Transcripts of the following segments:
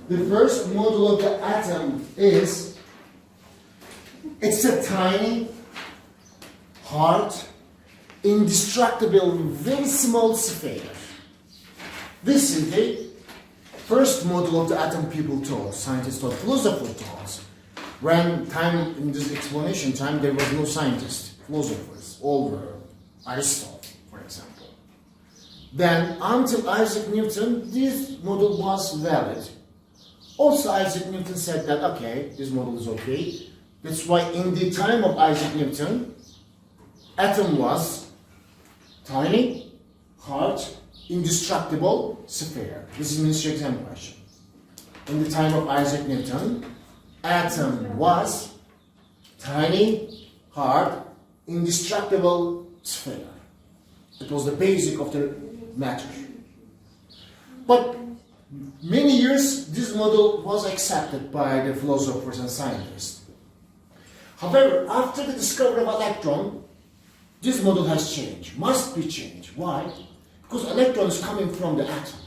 The first model of the atom is, it's a tiny, hard, indestructible, very small sphere. This is the first model of the atom people taught, scientists taught, philosophers taught. When time, in this explanation time, there was no scientists, philosophers, all were Aristotle, for example. Then, until Isaac Newton, this model was valid. Also, Isaac Newton said that, okay, this model is okay. That's why in the time of Isaac Newton, atom was tiny, hard, indestructible sphere. This is ministry exam question. In the time of Isaac Newton, atom was tiny, hard, indestructible sphere. It was the basic of the matter. But many years, this model was accepted by the philosophers and scientists. However, after the discovery of electron, this model has changed, must be changed. Why? Because electron is coming from the atom.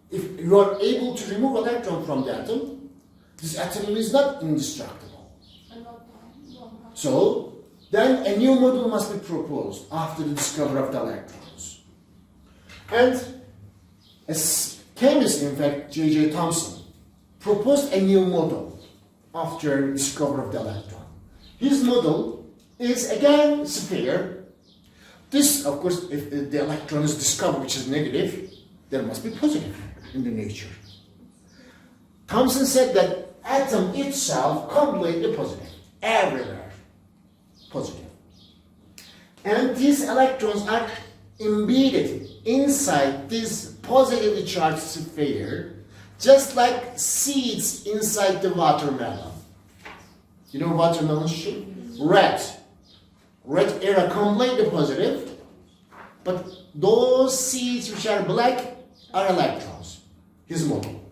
If you are able to remove electron from the atom, this atom is not indestructible. So, then a new model must be proposed after the discovery of the electrons. And a chemist, in fact, J.J. Thomson, proposed a new model after the discovery of the electron. His model is again sphere. This, of course, if the electron is discovered, which is negative, there must be positive in the nature. Thomson said that atom itself completely positive, everywhere positive. And these electrons are embedded inside this positively charged sphere, just like seeds inside the watermelon. You know watermelon shape? Red area completely positive, but those seeds which are black are electrons. His model.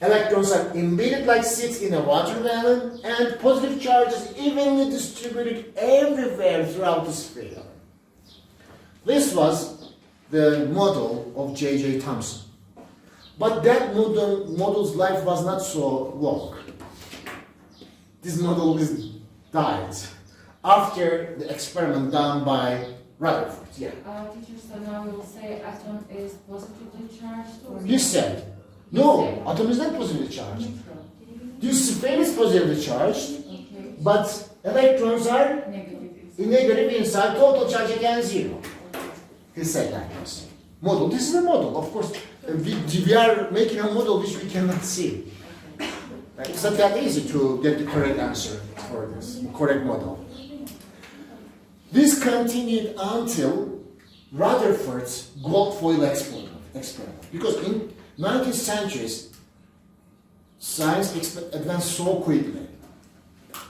Electrons are embedded like seeds in a watermelon, and positive charges evenly distributed everywhere throughout the sphere. This was the model of J.J. Thomson. But that model's life was not so long. This model died after the experiment done by Rutherford. Yeah. Teacher, so now we will say atom is positively charged? Or You said. No, atom is not positively charged. This sphere is positively charged, Okay. but electrons are negative inside, total charge again 0. He said like this. Model. This is a model. Of course, we are making a model which we cannot see. It's not that easy to get the correct answer for this, correct model. This continued until Rutherford's gold foil experiment. Because in 19th centuries, science advanced so quickly.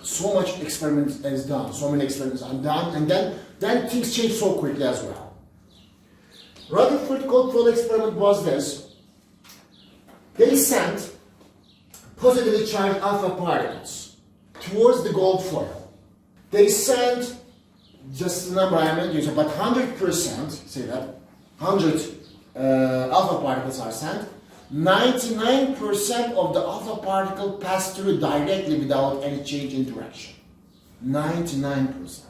So much experiments is done, so many experiments are done, and then things change so quickly as well. Rutherford gold foil experiment was this. They sent positively charged alpha particles towards the gold foil. They sent, just the number I mentioned, but 100%, say that, 100 alpha particles are sent. 99% of the alpha particle pass through directly without any change in direction. 99%.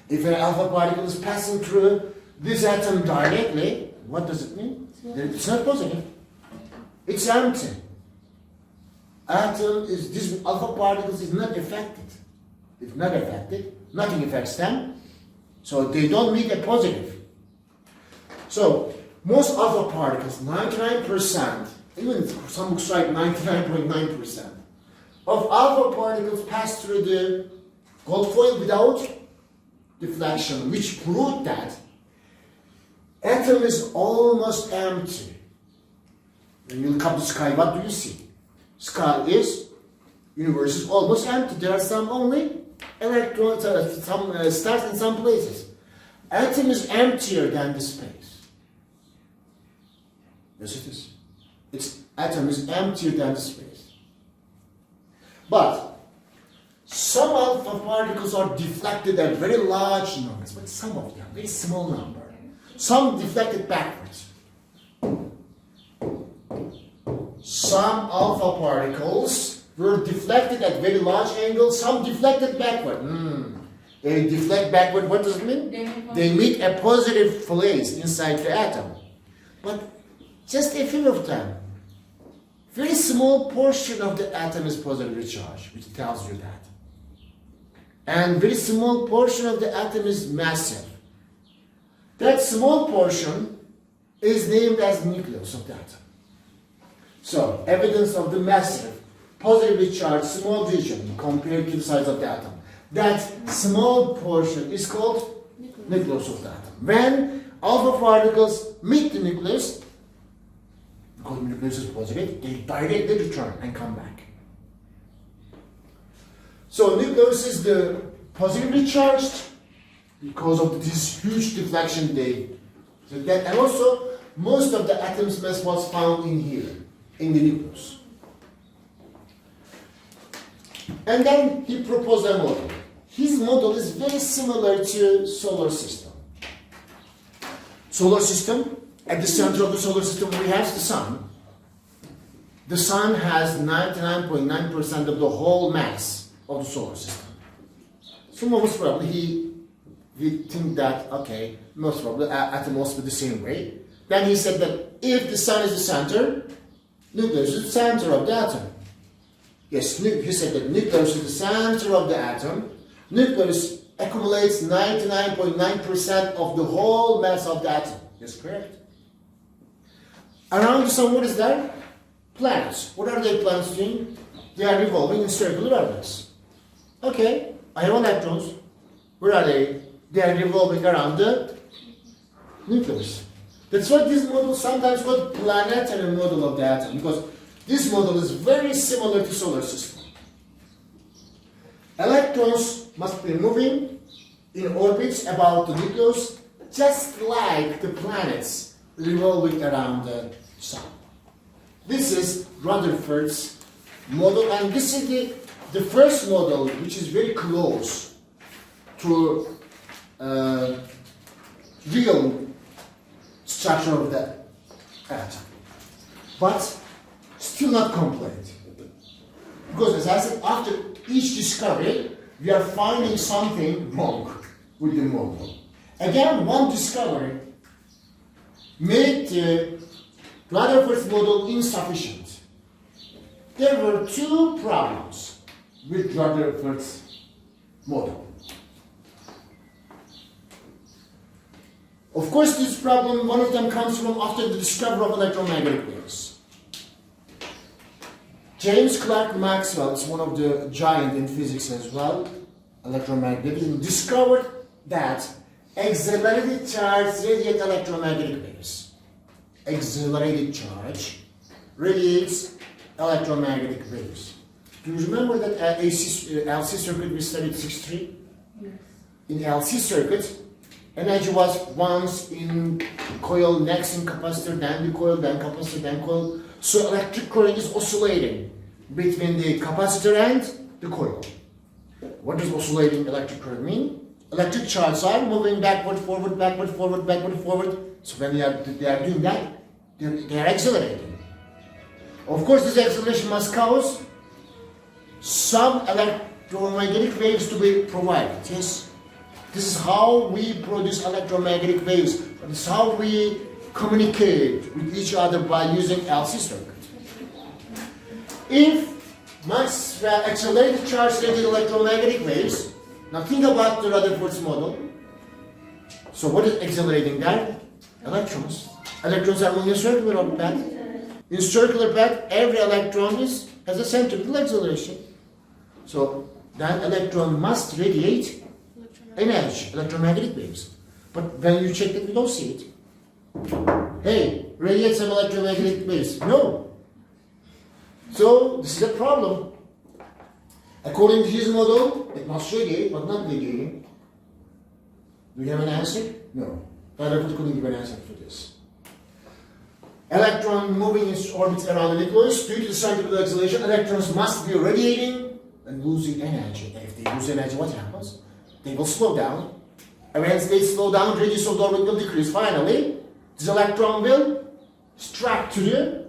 If an alpha particle is passing through this atom directly, what does it mean? It's not positive. It's empty. Atom is, this alpha particles is not affected. If not affected, nothing affects them. So they don't meet a positive. So most alpha particles, 99%, even some books write 99.9% of alpha particles pass through the gold foil without deflection, which proved that atom is almost empty. When you look up the sky, what do you see? Sky is, universe is almost empty. There are some only electrons, some stars in some places. Atom is emptier than the space. Yes, it is. Its atom is emptier than the space. But some alpha particles are deflected at very large numbers, but some of them, very small number. Some deflected backwards. some alpha particles were deflected at very large angles, some deflected backward. They deflect backward, what does it mean? They meet a positive phase inside the atom. But just a few of them. Very small portion of the atom is positively charged, which tells you that. And very small portion of the atom is massive. That small portion is named as nucleus of the atom. So, evidence of the massive, positively charged small region compared to the size of the atom. That small portion is called nucleus of the atom. When alpha particles meet the nucleus, because the nucleus is positive, they directly return and come back. So nucleus is the positively charged because of this huge deflection and also most of the atom's mass was found in here, in the nucleus. And then he proposed a model. His model is very similar to solar system. Solar system, at the center of the solar system we have the sun. The sun has 99.9% of the whole mass of the solar system. So most probably we think that, okay, most probably atom must be the same way. Then he said that if the sun is the center, nucleus is the center of the atom. Yes, he said that nucleus is the center of the atom. Nucleus accumulates 99.9% of the whole mass of the atom. That's correct. Around the sun, what is there? Planets. What are the planets doing? They are revolving in circular orbits. Okay, I have electrons. Where are they? They are revolving around the nucleus. That's what this model sometimes called planetary model of the atom, because this model is very similar to solar system. Electrons must be moving in orbits about the nucleus, just like the planets revolving around the sun. This is Rutherford's model, and this is the first model which is very close to real structure of the atom, but still not complete. Because as I said, after each discovery, we are finding something wrong with the model. Again, one discovery made the Rutherford's model insufficient. There were two problems with Rutherford's model. Of course, this problem, one of them comes from after the discovery of electromagnetic waves. James Clerk Maxwell is one of the giants in physics as well, electromagnetic, discovered that accelerated charge radiates electromagnetic waves. Accelerated charge radiates electromagnetic waves. Do you remember that LC circuit we studied 6.3? Yes. In LC circuit, energy was once in coil, next in capacitor, then the coil, then capacitor, then coil. So electric current is oscillating between the capacitor and the coil. What does oscillating electric current mean? Electric charges are moving backward, forward, backward, forward, backward, forward. So when they are doing that, they are accelerating. Of course, this acceleration must cause some electromagnetic waves to be provided. Yes, this is how we produce electromagnetic waves. This is how we communicate with each other by using LC circuit. If mass accelerated charge radiates electromagnetic waves, now think about the Rutherford's model. So what is accelerating there? Electrons. Electrons are moving in a circular path. In circular path, every electron has a centrifugal acceleration. So that electron must radiate energy, electromagnetic waves. But when you check it, we don't see it. Hey, radiate some electromagnetic waves. No. So this is a problem. According to his model, it must radiate, but not radiating. Do you have an answer? No. Rutherford couldn't give an answer for this. Electron moving in orbits around the nucleus, due to the centrifugal acceleration, electrons must be radiating and losing energy. If they lose energy, what happens? They will slow down. And once they slow down, radius of the orbit will decrease. Finally, this electron will strike to the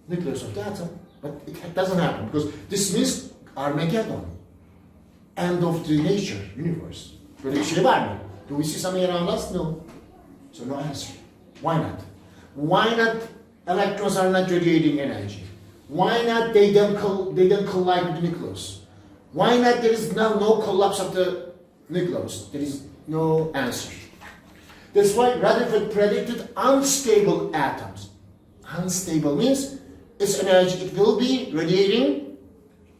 nucleus of the atom. But it doesn't happen because this means Armageddon. End of the nature, universe. Böyle bir şey var mı? Do we see something around us? No. So no answer. Why not? Why not electrons are not radiating energy? Why not they don't collide with the nucleus? Why not there is no collapse of the nucleus? There is no answer. That's why Rutherford predicted unstable atoms. Unstable means its energy, it will be radiating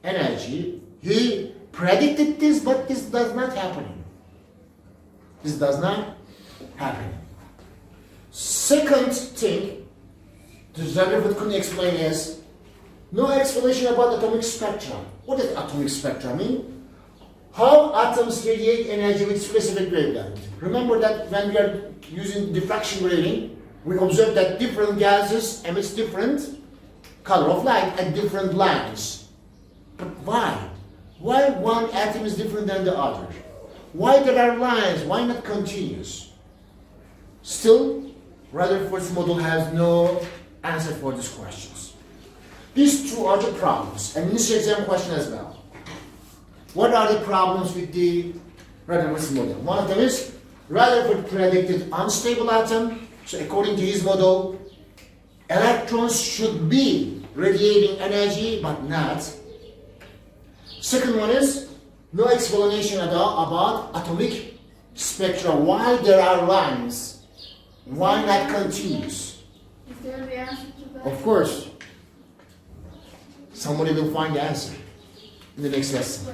energy. He predicted this, but this does not happen. This does not happen. Second thing, this Rutherford couldn't explain is no explanation about atomic spectra. What does atomic spectra mean? How atoms radiate energy with specific wavelength. Remember that when we are using diffraction grating, we observe that different gases emit different color of light at different lines. But why? Why one atom is different than the other? Why there are lines? Why not continuous? Still, Rutherford's model has no answer for these questions. These two are the problems, and initial exam question as well. What are the problems with the Rutherford's model? One of them is Rutherford predicted unstable atom. So according to his model, electrons should be radiating energy, but not. Second one is no explanation at all about atomic spectra. Why there are lines? Why not continuous? Is there the answer to that? Of course, somebody will find the answer in the next lesson.